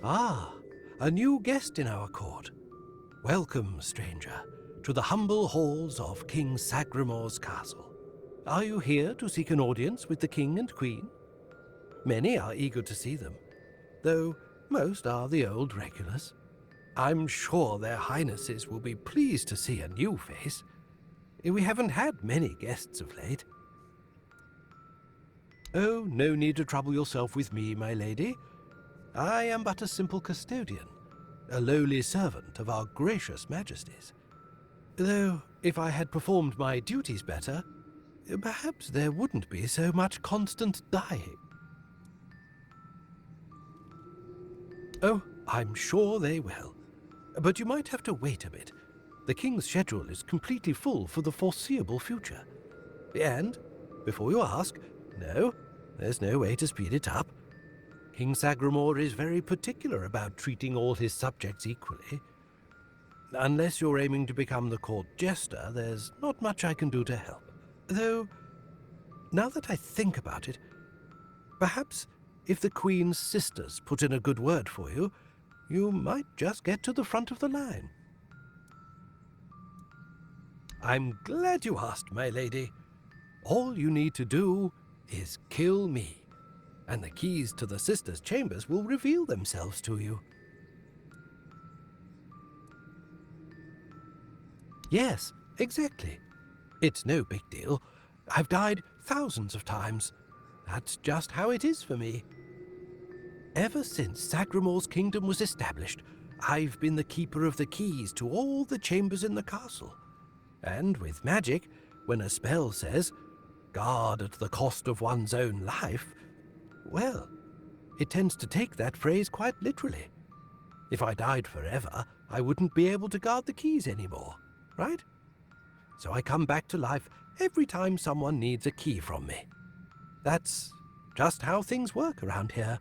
Ah, a new guest in our court. Welcome, stranger, to the humble halls of King Sagramor's castle. Are you here to seek an audience with the king and queen? Many are eager to see them, though most are the old regulars. I'm sure their highnesses will be pleased to see a new face. We haven't had many guests of late. Oh, no need to trouble yourself with me, my lady. I am but a simple custodian, a lowly servant of our gracious majesties. Though, if I had performed my duties better, perhaps there wouldn't be so much constant dying. Oh, I'm sure they will. But you might have to wait a bit. The king's schedule is completely full for the foreseeable future. And, before you ask, no, there's no way to speed it up. King Sagramor is very particular about treating all his subjects equally. Unless you're aiming to become the court jester, there's not much I can do to help. Though, now that I think about it, perhaps if the Queen's sisters put in a good word for you, you might just get to the front of the line. I'm glad you asked, my lady. All you need to do is kill me, and the keys to the sisters' chambers will reveal themselves to you. Yes, exactly. It's no big deal. I've died thousands of times. That's just how it is for me. Ever since Sagramor's kingdom was established, I've been the keeper of the keys to all the chambers in the castle. And with magic, when a spell says, "Guard at the cost of one's own life," well, it tends to take that phrase quite literally. If I died forever, I wouldn't be able to guard the keys anymore, right? So I come back to life every time someone needs a key from me. That's just how things work around here.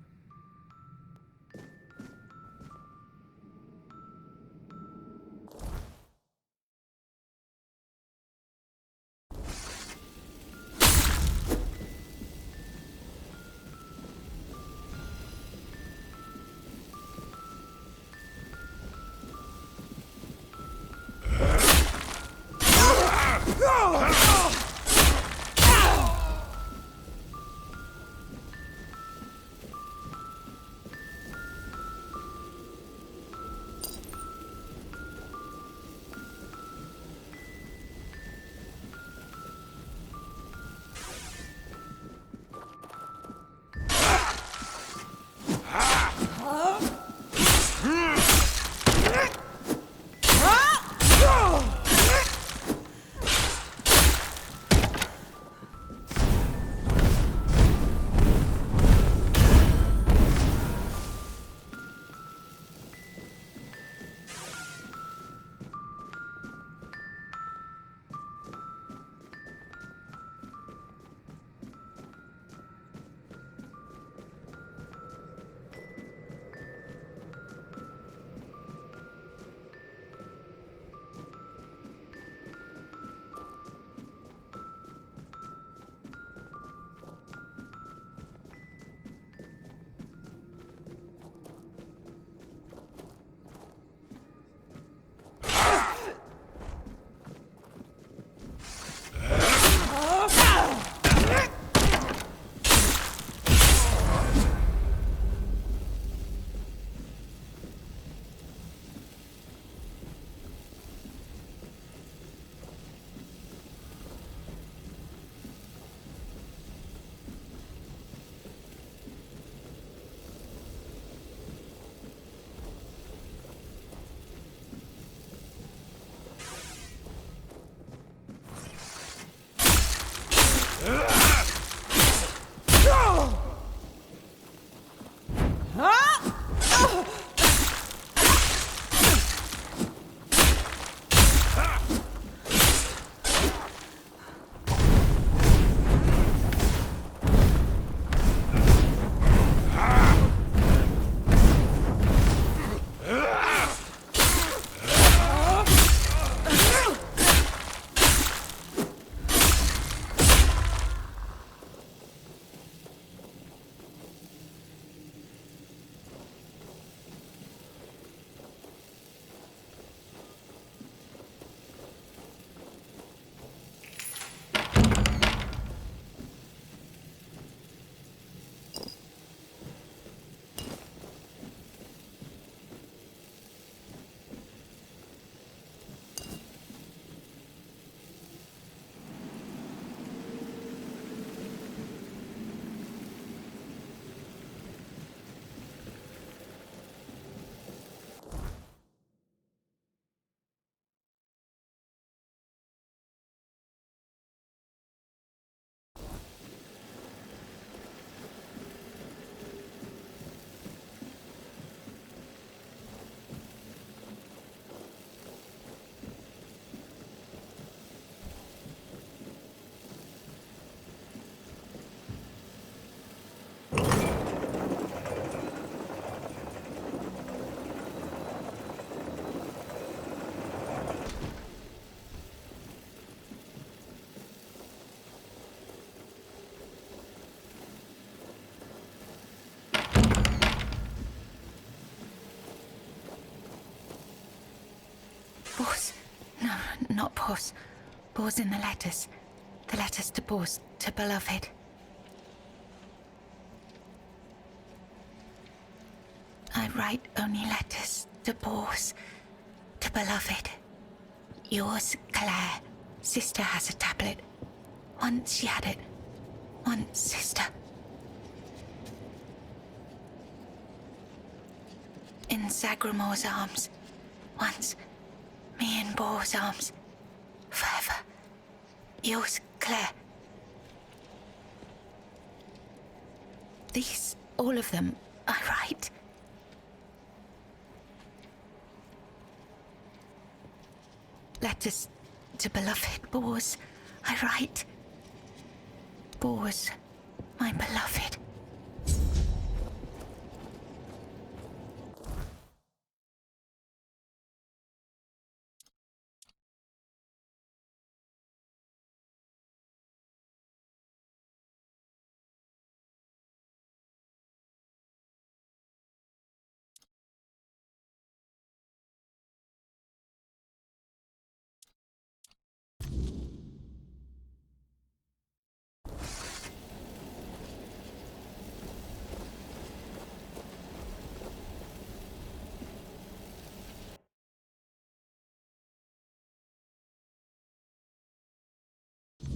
Pause in the letters. The letters to pause, to beloved. I write only letters to pause, to beloved. Yours, Claire. Sister has a tablet. Once she had it. Once, sister. In Sagramor's arms. Once, me in Bor's arms. Forever. Yours, Claire. These, all of them, I write. Letters to beloved Bors, I write. Bors, my beloved.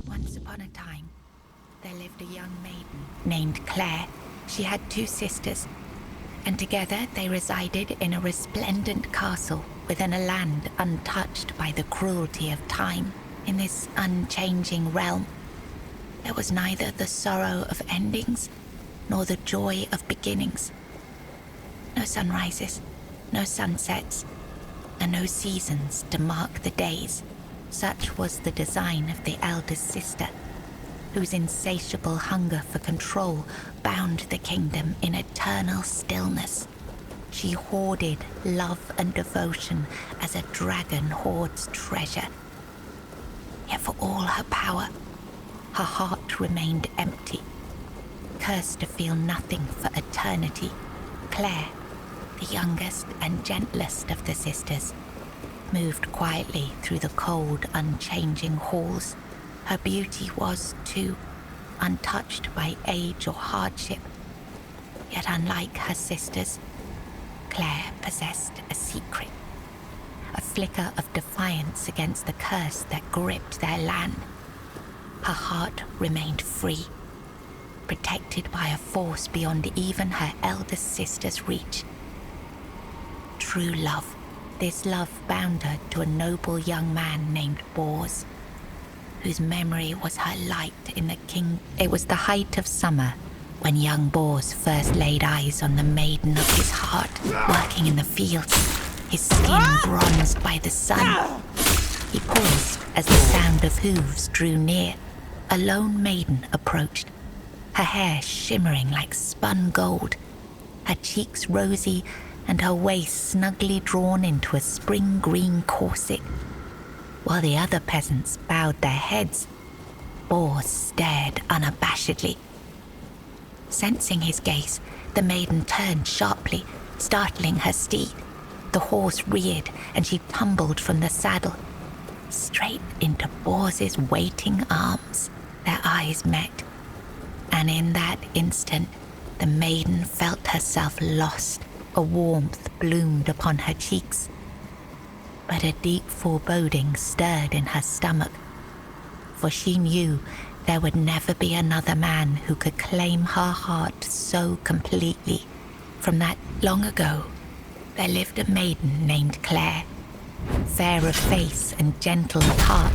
Once upon a time, there lived a young maiden named Claire. She had 2 sisters, and together they resided in a resplendent castle within a land untouched by the cruelty of time. In this unchanging realm, there was neither the sorrow of endings nor the joy of beginnings. No sunrises, no sunsets, and no seasons to mark the days. Such was the design of the eldest sister, whose insatiable hunger for control bound the kingdom in eternal stillness. She hoarded love and devotion as a dragon hoards treasure. Yet for all her power, her heart remained empty, cursed to feel nothing for eternity. Claire, the youngest and gentlest of the sisters, moved quietly through the cold, unchanging halls. Her beauty was, too, untouched by age or hardship. Yet unlike her sisters, Claire possessed a secret, a flicker of defiance against the curse that gripped their land. Her heart remained free, protected by a force beyond even her eldest sister's reach. True love. This love bound her to a noble young man named Bors, whose memory was her light in the king. It was the height of summer when young Bors first laid eyes on the maiden of his heart, working in the fields, his skin bronzed by the sun. He paused as the sound of hooves drew near. A lone maiden approached, her hair shimmering like spun gold, her cheeks rosy and her waist snugly drawn into a spring green corset. While the other peasants bowed their heads, Bors stared unabashedly. Sensing his gaze, the maiden turned sharply, startling her steed. The horse reared and she tumbled from the saddle, straight into Bors's waiting arms. Their eyes met, and in that instant, the maiden felt herself lost. A warmth bloomed upon her cheeks, but a deep foreboding stirred in her stomach, for she knew there would never be another man who could claim her heart so completely. From that long ago, there lived a maiden named Claire, fair of face and gentle of heart,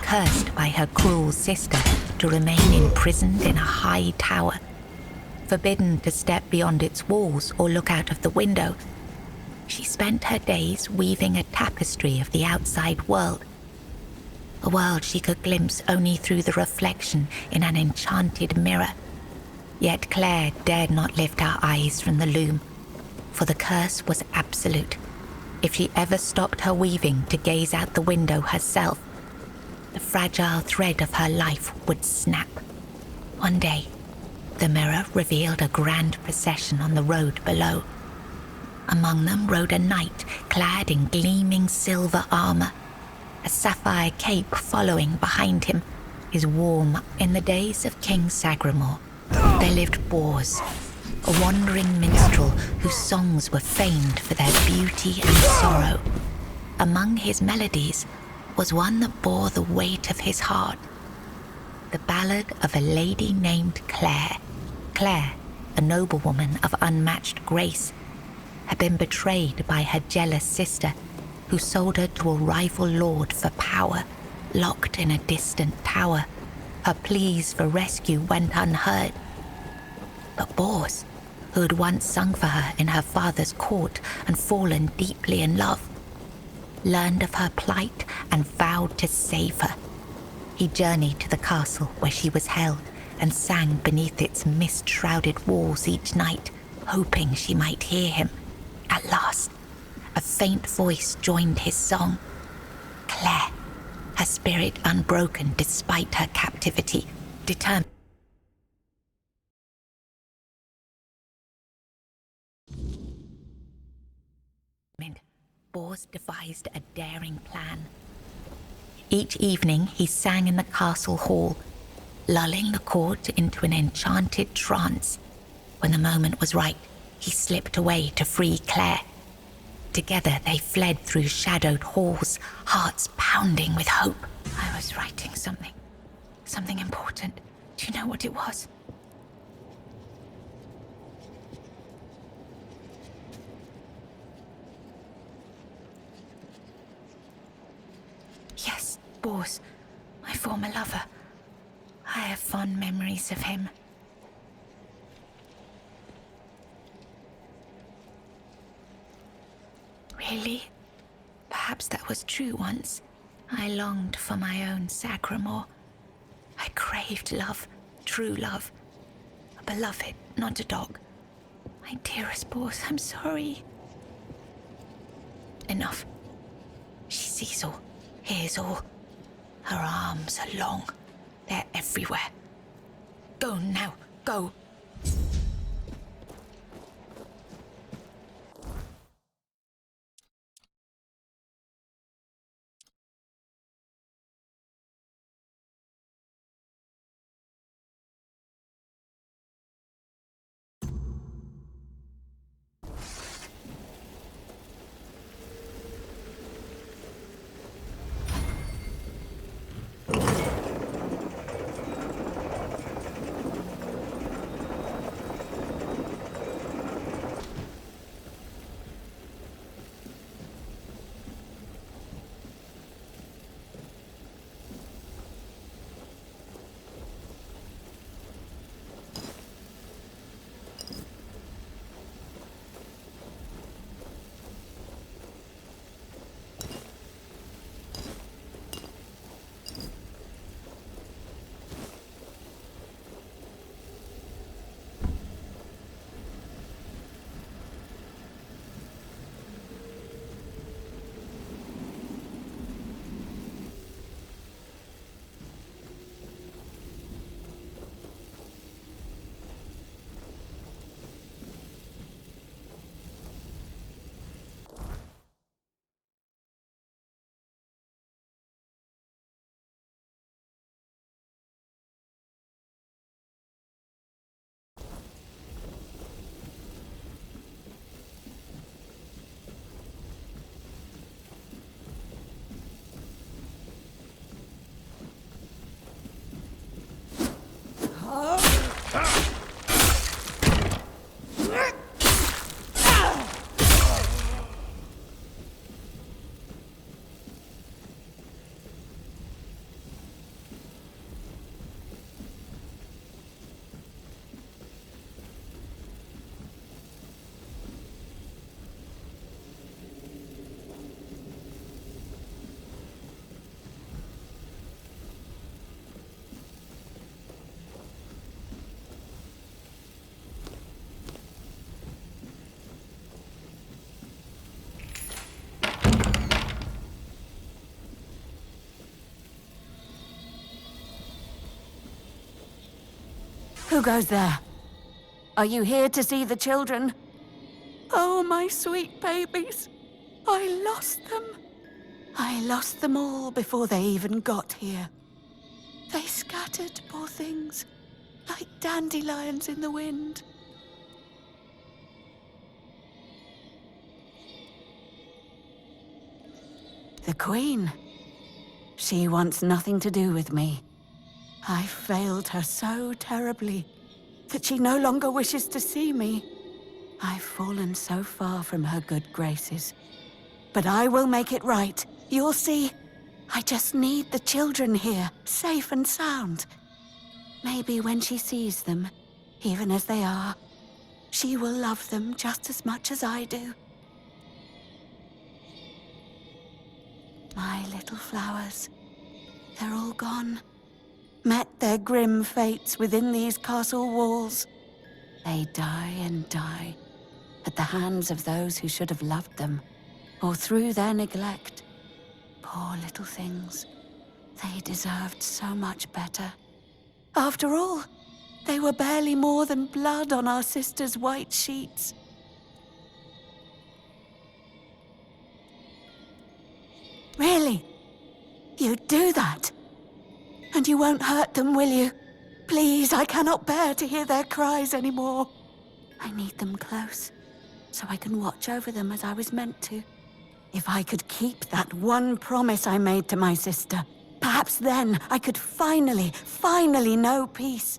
cursed by her cruel sister to remain imprisoned in a high tower. Forbidden to step beyond its walls or look out of the window, she spent her days weaving a tapestry of the outside world, a world she could glimpse only through the reflection in an enchanted mirror. Yet Claire dared not lift her eyes from the loom, for the curse was absolute. If she ever stopped her weaving to gaze out the window herself, the fragile thread of her life would snap. One day, the mirror revealed a grand procession on the road below. Among them rode a knight clad in gleaming silver armor, a sapphire cape following behind him, is warm. In the days of King Sagramore, there lived Bors, a wandering minstrel whose songs were famed for their beauty and sorrow. Among his melodies was one that bore the weight of his heart, the ballad of a lady named Claire. Claire, a noblewoman of unmatched grace, had been betrayed by her jealous sister, who sold her to a rival lord for power. Locked in a distant tower, her pleas for rescue went unheard. But Bors, who had once sung for her in her father's court and fallen deeply in love, learned of her plight and vowed to save her. He journeyed to the castle where she was held and sang beneath its mist-shrouded walls each night, hoping she might hear him. At last, a faint voice joined his song. Claire, her spirit unbroken despite her captivity, determined. Bors devised a daring plan. Each evening he sang in the castle hall, lulling the court into an enchanted trance. When the moment was right, he slipped away to free Claire. Together they fled through shadowed halls, hearts pounding with hope. I was writing something important. Do you know what it was? Yes, Bors, my former lover. I have fond memories of him. Really? Perhaps that was true once. I longed for my own Sagramore. I craved love, true love. A beloved, not a dog. My dearest Bors, I'm sorry. Enough. She sees all, hears all. Her arms are long. They're everywhere. Go now, go. Who goes there? Are you here to see the children? Oh, my sweet babies. I lost them. I lost them all before they even got here. They scattered, poor things, like dandelions in the wind. The Queen. She wants nothing to do with me. I failed her so terribly that she no longer wishes to see me. I've fallen so far from her good graces. But I will make it right. You'll see. I just need the children here, safe and sound. Maybe when she sees them, even as they are, she will love them just as much as I do. My little flowers, they're all gone. Met their grim fates within these castle walls. They die and die at the hands of those who should have loved them, or through their neglect. Poor little things. They deserved so much better. After all, they were barely more than blood on our sister's white sheets. Really? You'd do that? And you won't hurt them, will you? Please, I cannot bear to hear their cries anymore. I need them close, so I can watch over them as I was meant to. If I could keep that one promise I made to my sister, perhaps then I could finally know peace.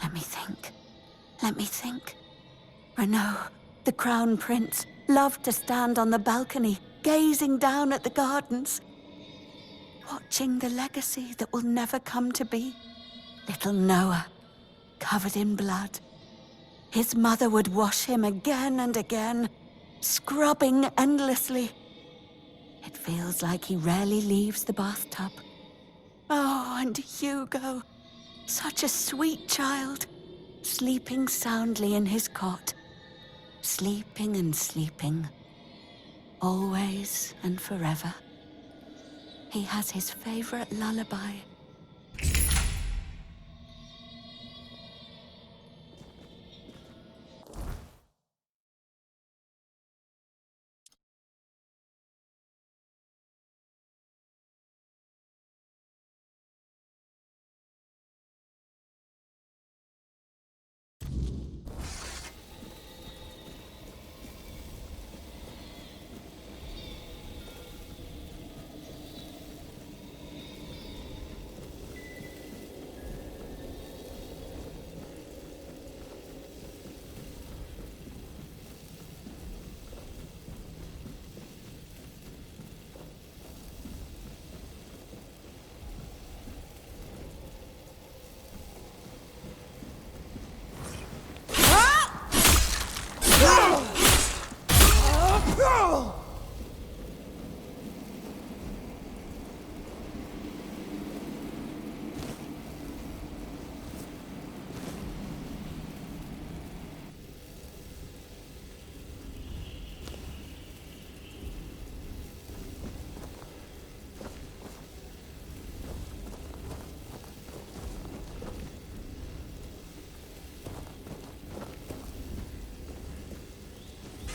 Let me think. Renaud, the Crown Prince, loved to stand on the balcony, gazing down at the gardens, watching the legacy that will never come to be. Little Noah, covered in blood. His mother would wash him again and again, scrubbing endlessly. It feels like he rarely leaves the bathtub. Oh, and Hugo, such a sweet child, sleeping soundly in his cot. Sleeping and sleeping, always and forever. He has his favorite lullaby.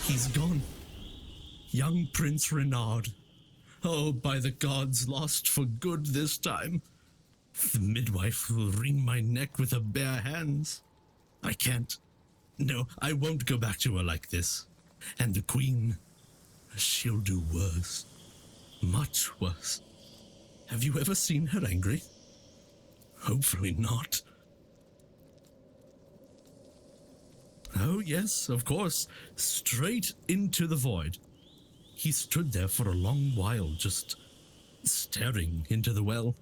He's gone. Young Prince Renaud. Oh, by the gods, lost for good this time. The midwife will wring my neck with her bare hands. I can't. No, I won't go back to her like this. And the Queen, she'll do worse. Much worse. Have you ever seen her angry? Hopefully not. Oh, yes, of course. Straight into the void. He stood there for a long while, just staring into the well,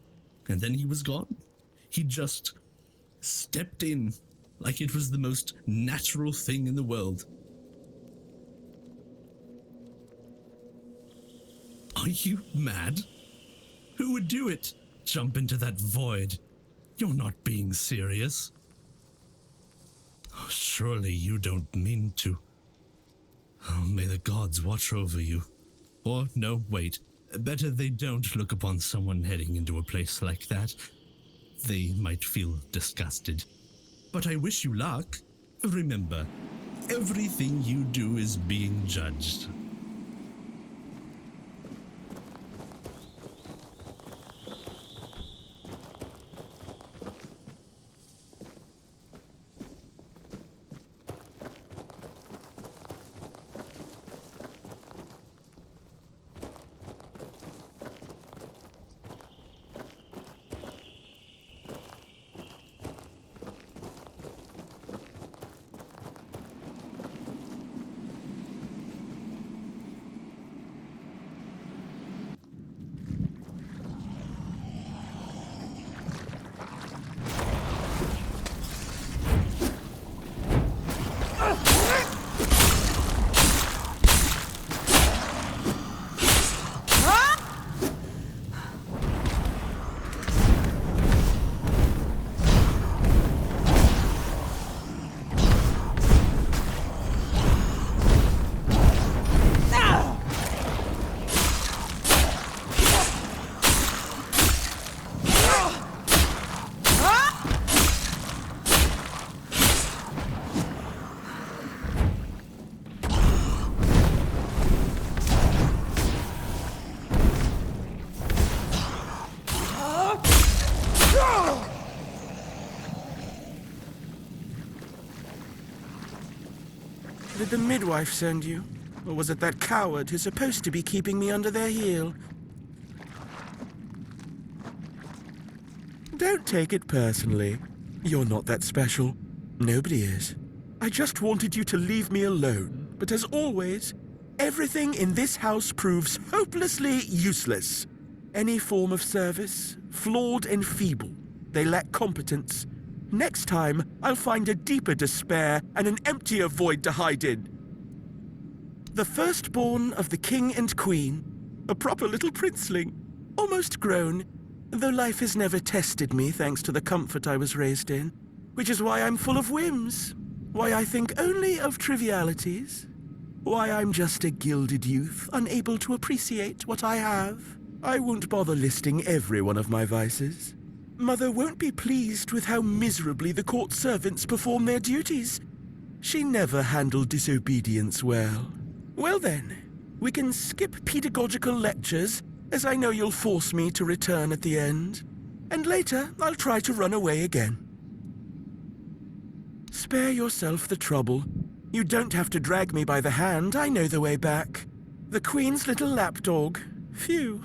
and then he was gone. He just stepped in like it was the most natural thing in the world. Are you mad? Who would do it? Jump into that void? You're not being serious. Oh, surely you don't mean to. Oh, may the gods watch over you. Or, no, wait. Better they don't look upon someone heading into a place like that. They might feel disgusted. But I wish you luck. Remember, everything you do is being judged. Did the midwife send you? Or was it that coward who's supposed to be keeping me under their heel? Don't take it personally. You're not that special. Nobody is. I just wanted you to leave me alone. But as always, everything in this house proves hopelessly useless. Any form of service, flawed and feeble. They lack competence. Next time, I'll find a deeper despair and an emptier void to hide in. The firstborn of the king and queen, a proper little princeling, almost grown, though life has never tested me thanks to the comfort I was raised in, which is why I'm full of whims, why I think only of trivialities, why I'm just a gilded youth unable to appreciate what I have. I won't bother listing every one of my vices. Mother won't be pleased with how miserably the court servants perform their duties. She never handled disobedience well. Well then, we can skip pedagogical lectures, as I know you'll force me to return at the end. And later, I'll try to run away again. Spare yourself the trouble. You don't have to drag me by the hand, I know the way back. The Queen's little lapdog. Phew.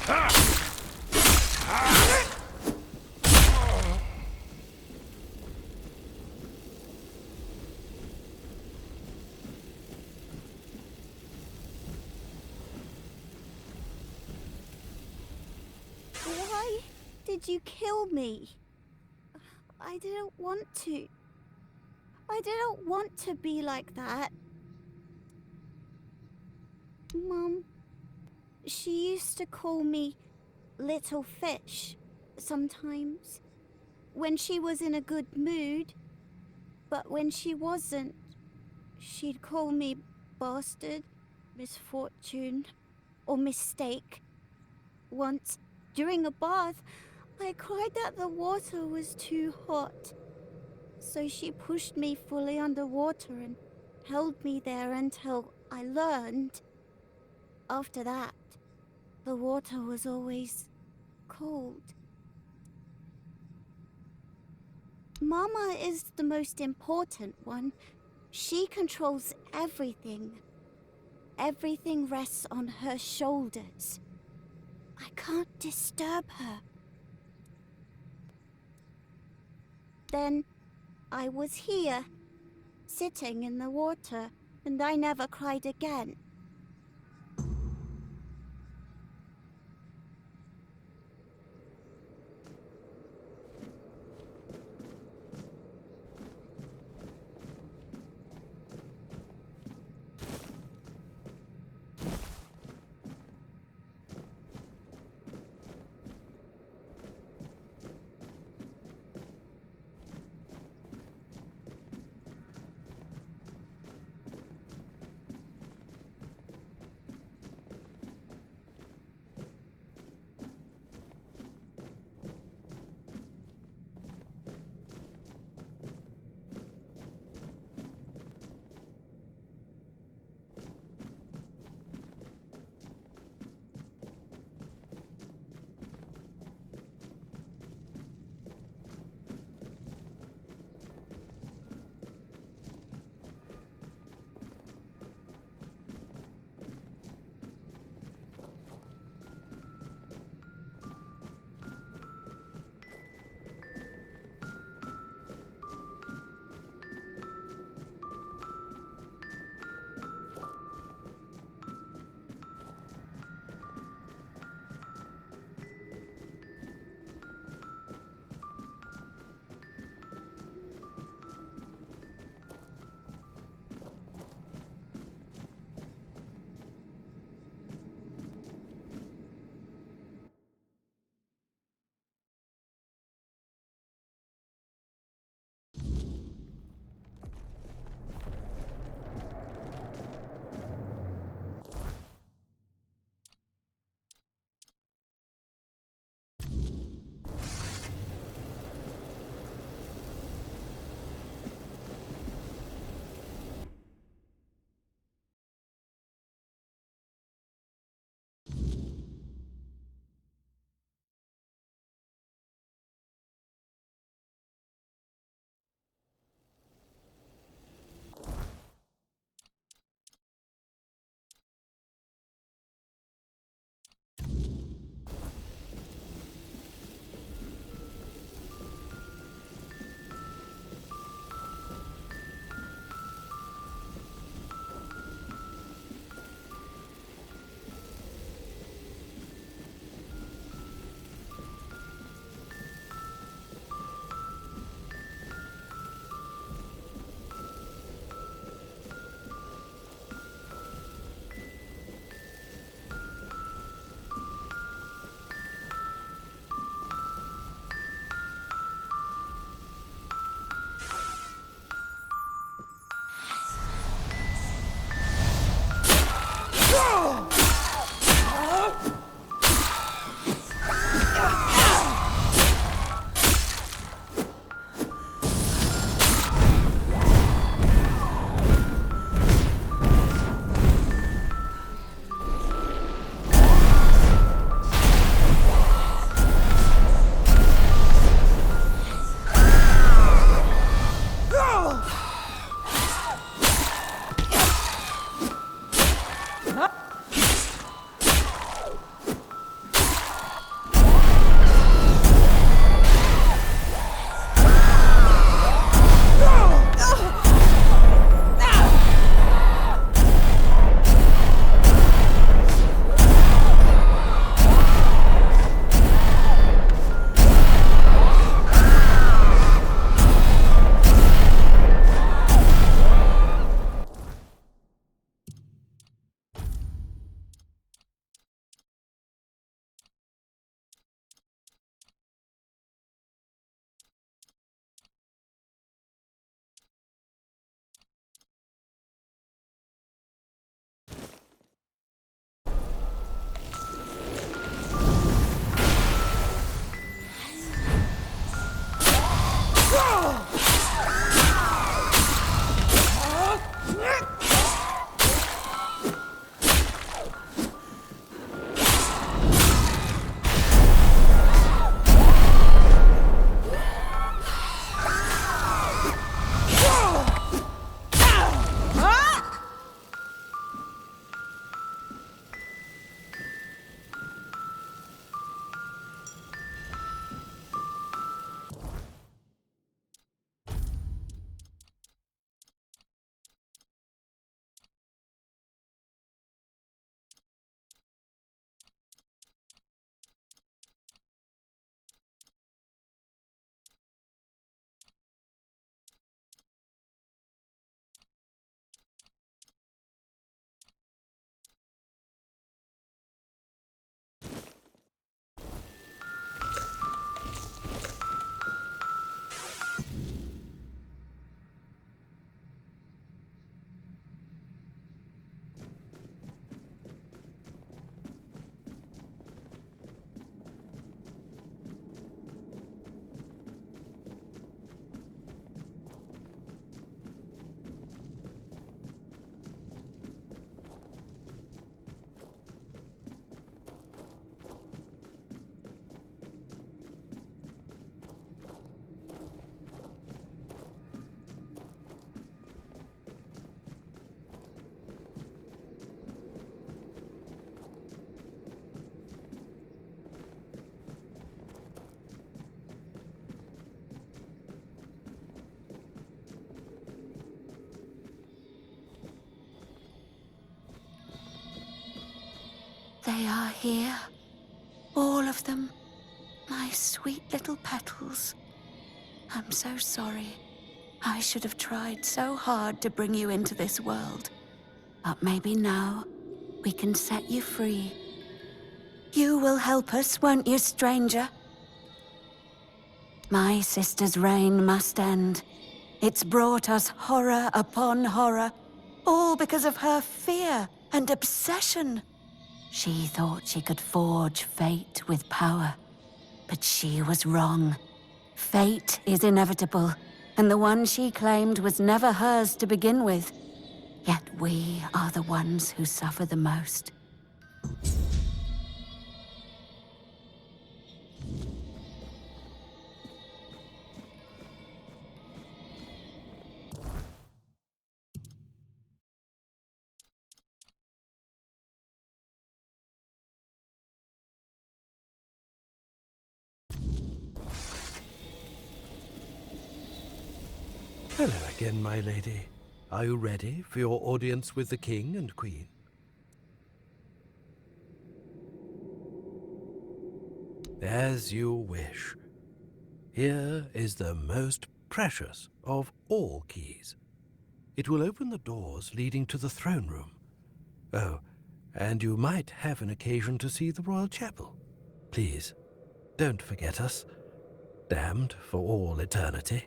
Why did you kill me? I didn't want to. I didn't want to be like that. Mum, she used to call me Little Fish sometimes when she was in a good mood, but when she wasn't, she'd call me Bastard, Misfortune, or Mistake. Once, during a bath, I cried that the water was too hot. So she pushed me fully underwater and held me there until I learned. After that, the water was always cold. Mama is the most important one. She controls everything. Everything rests on her shoulders. I can't disturb her. Then I was here, sitting in the water, and I never cried again. They are here. All of them. My sweet little petals. I'm so sorry. I should have tried so hard to bring you into this world. But maybe now we can set you free. You will help us, won't you, stranger? My sister's reign must end. It's brought us horror upon horror, all because of her fear and obsession. She thought she could forge fate with power, but she was wrong. Fate is inevitable, and the one she claimed was never hers to begin with. Yet we are the ones who suffer the most. Hello again, my lady. Are you ready for your audience with the king and queen? As you wish. Here is the most precious of all keys. It will open the doors leading to the throne room. Oh, and you might have an occasion to see the royal chapel. Please, don't forget us. Damned for all eternity.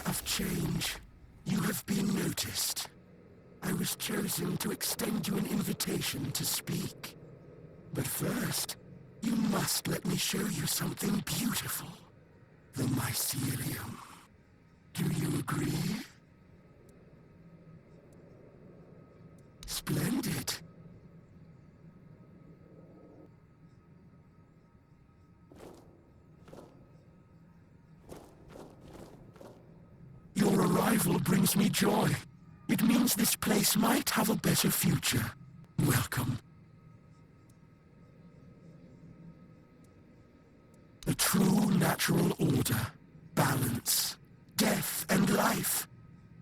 Of change, you have been noticed. I was chosen to extend you an invitation to speak. But first, you must let me show you something beautiful. The mycelium. Do you agree? Splendid. Your arrival brings me joy. It means this place might have a better future. Welcome. The true natural order, balance, death and life.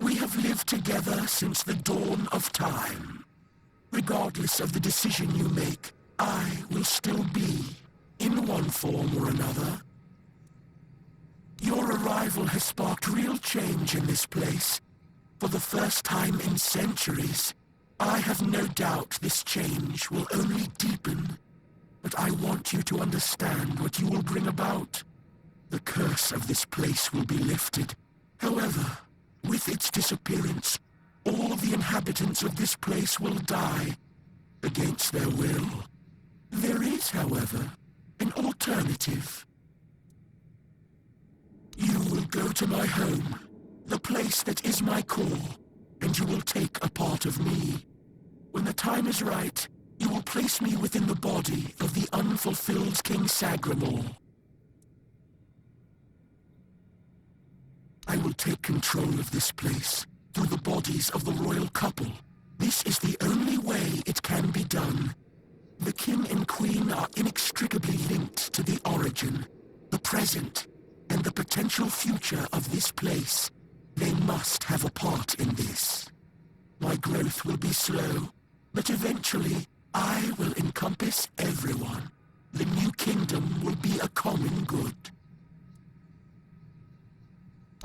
We have lived together since the dawn of time. Regardless of the decision you make, I will still be, in one form or another. Your arrival has sparked real change in this place. For the first time in centuries, I have no doubt this change will only deepen. But I want you to understand what you will bring about. The curse of this place will be lifted. However, with its disappearance, all the inhabitants of this place will die against their will. There is, however, an alternative. You will go to my home, the place that is my core, and you will take a part of me. When the time is right, you will place me within the body of the unfulfilled King Sagramore. I will take control of this place through the bodies of the royal couple. This is the only way it can be done. The king and queen are inextricably linked to the origin, the present, and the potential future of this place. They must have a part in this. My growth will be slow, but eventually I will encompass everyone. The new kingdom will be a common good.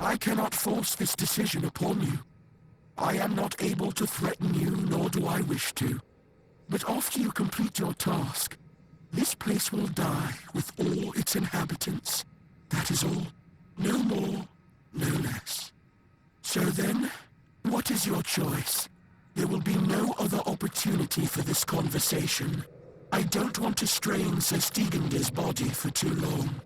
I cannot force this decision upon you. I am not able to threaten you, nor do I wish to. But after you complete your task, this place will die with all its inhabitants. That is all. No more, no less. So then, what is your choice? There will be no other opportunity for this conversation. I don't want to strain Sir Stegender's body for too long.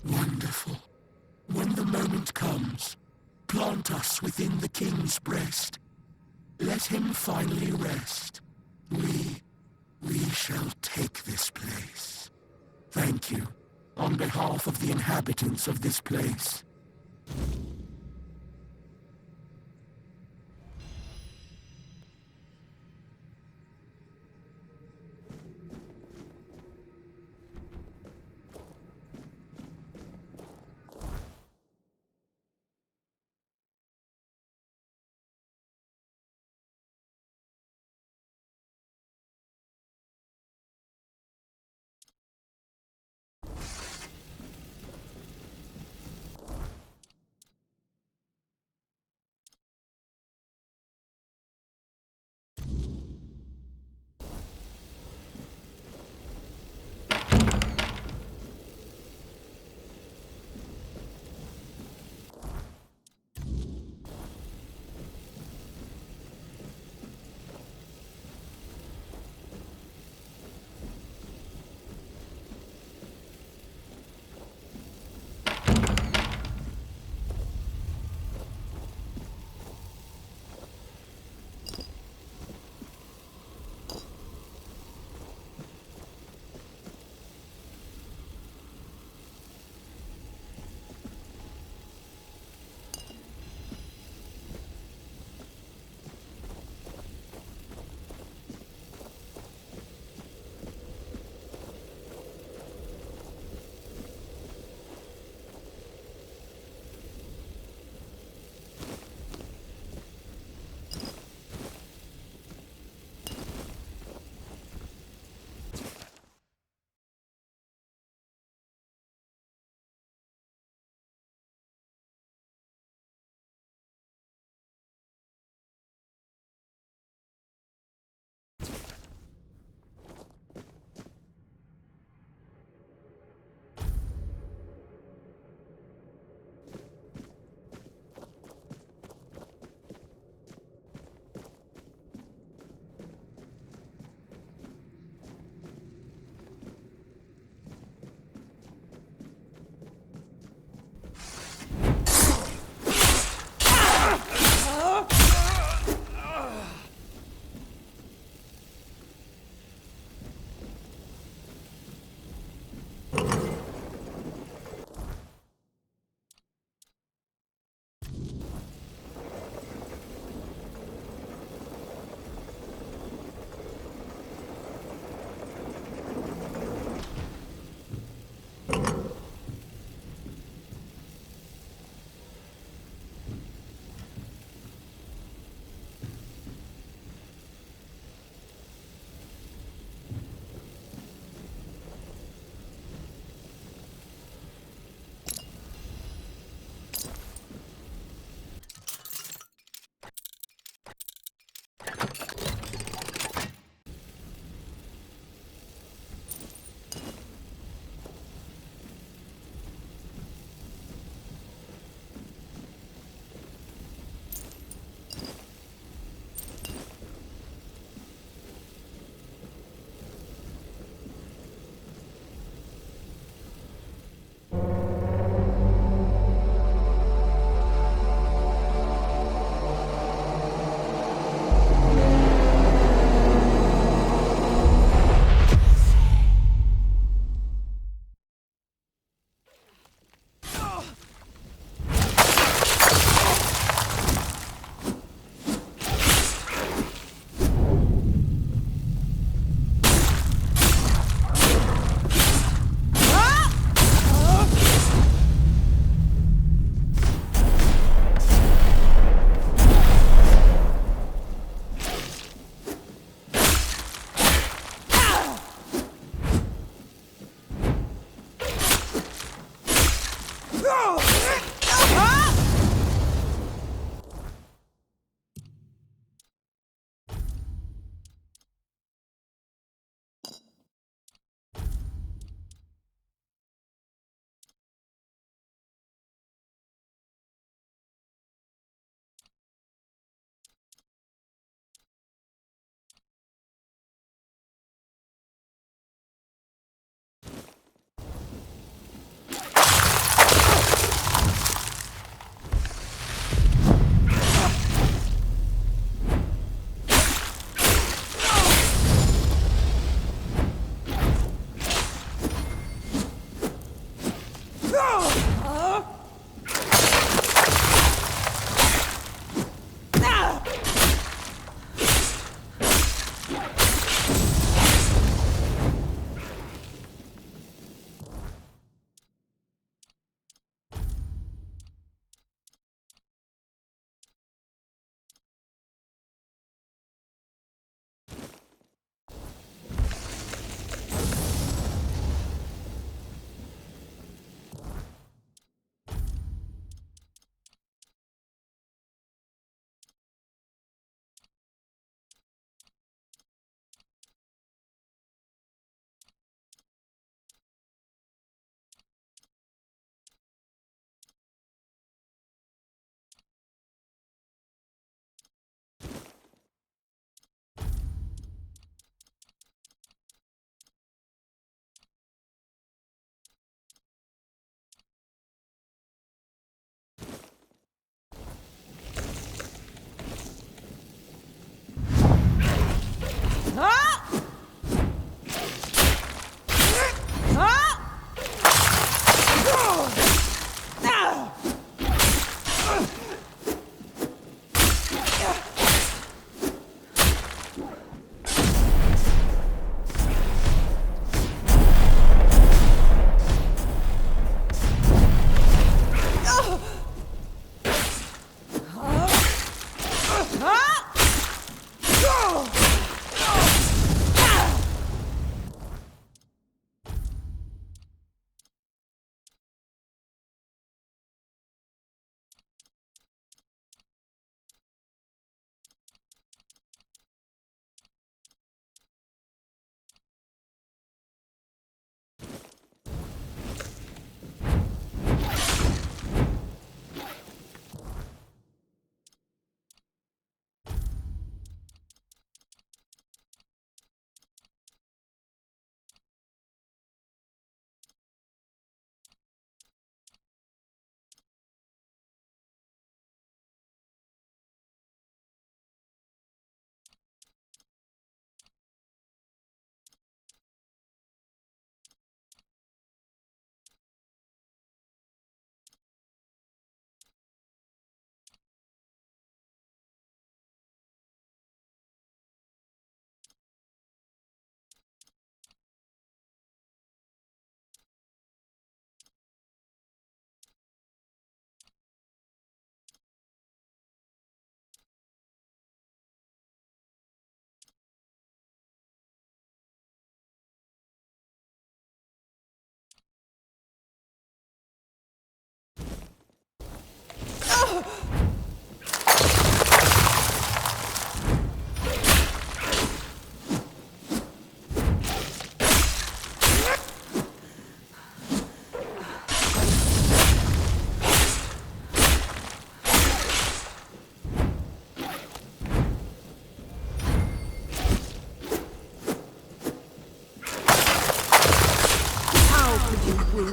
Wonderful. When the moment comes, plant dwelt us within the king's breast. Let him finally rest. We shall take this place. Thank you, on behalf of the inhabitants of this place.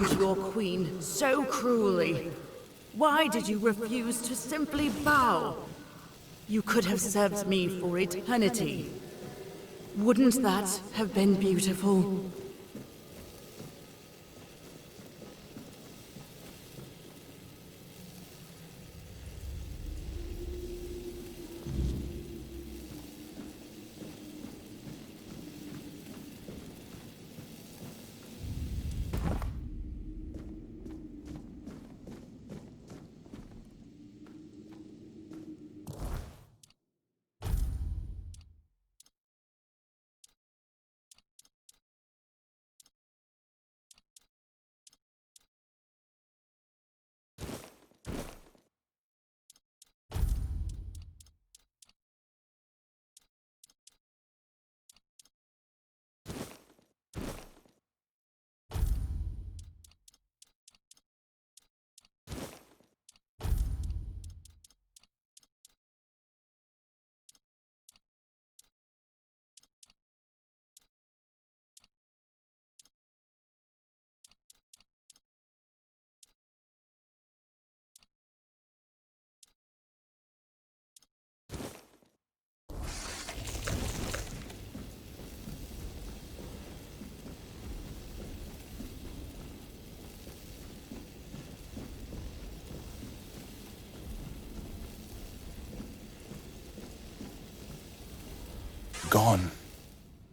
imprisoned your queen so cruelly? Why did you refuse to simply bow? You could have served me for eternity. Wouldn't that have been beautiful? Gone,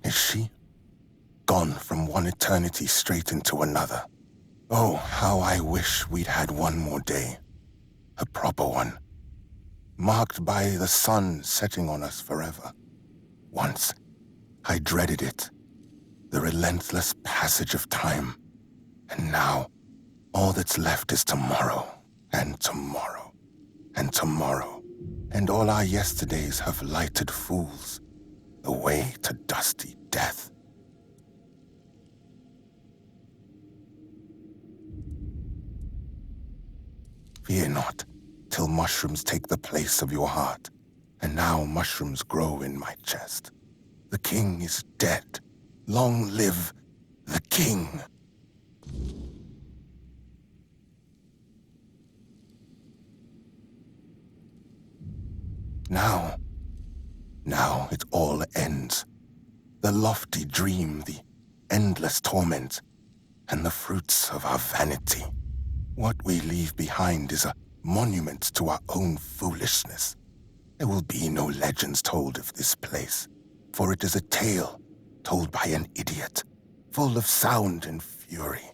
is she? Gone from one eternity straight into another. Oh, how I wish we'd had one more day. A proper one. Marked by the sun setting on us forever. Once, I dreaded it. The relentless passage of time. And now, all that's left is tomorrow, and tomorrow, and tomorrow. And all our yesterdays have lighted fools. The way to dusty death. Fear not, till mushrooms take the place of your heart. And now mushrooms grow in my chest. The king is dead. Long live the king. Now it all ends. The lofty dream, the endless torment, and the fruits of our vanity. What we leave behind is a monument to our own foolishness. There will be no legends told of this place, for it is a tale told by an idiot, full of sound and fury,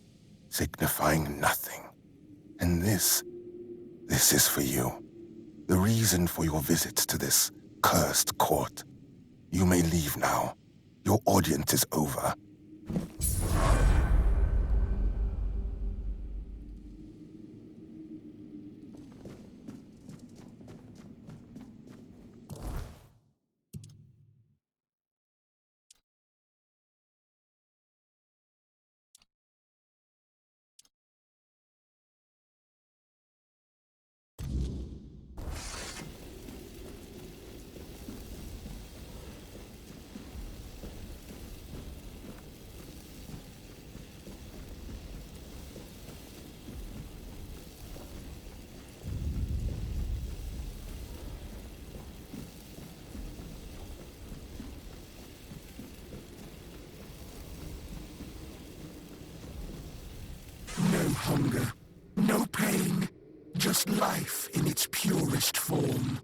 signifying nothing. And this is for you. The reason for your visit to this cursed court. You may leave now. Your audience is over. No hunger, no pain, just life in its purest form.